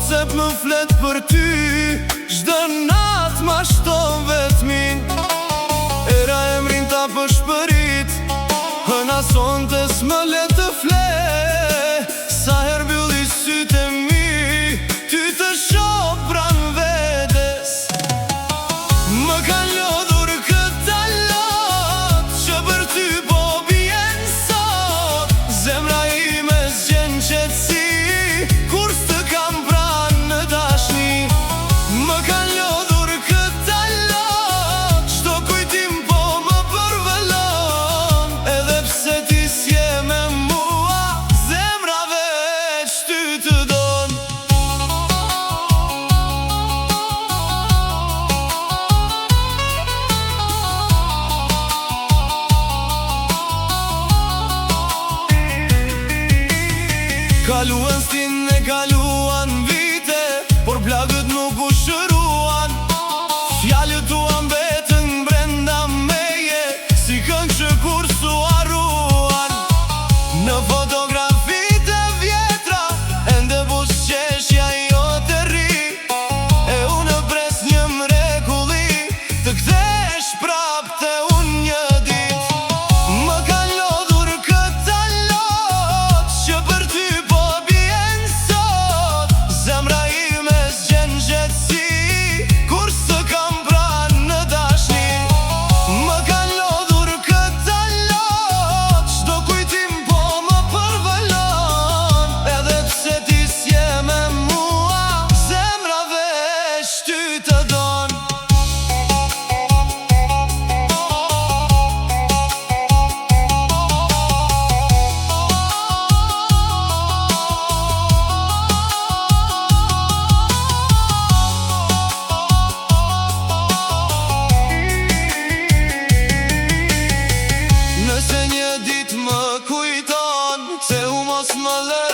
cep më flet për ty, çdo natë ma shton vetmin. Era emrin ta përshpërit, hëna sonte s'më le të fle. Sa her mbylli sytë e mi, ty të shoh pran vetes. Më kanë lodhur këta lot, që për ty po bjen sot. Zemra ime s'gjen qetësi, kur s'të kam pranë në dashni. Më kanë lodhur këta lot, çdo kujtim po më përvelon. Edhe pse ti s'je me mua, zemra veç ty të don. Kaluan stin e kaluan vite, por plagët nuk u shëruan. Fjalët tua mbetën brenda meje, si këngë që kur s'u harruan. Në fotografitë e vjetra, ende buzëqeshja jote rri. E unë pres një mrekulli, të kthesh prapë unë një ditë. Më kanë lodhur këta lot, që për ty po bjen sot. Zemra ime s'gjen qetësi, kur s'të kam pranë në dashni. Më kanë lodhur këta lot, çdo kujtim po më përvelon. Edhe pse ti s'je me mua, zemra veç ty të don. Nëse një dit më kujton, se u mos më lë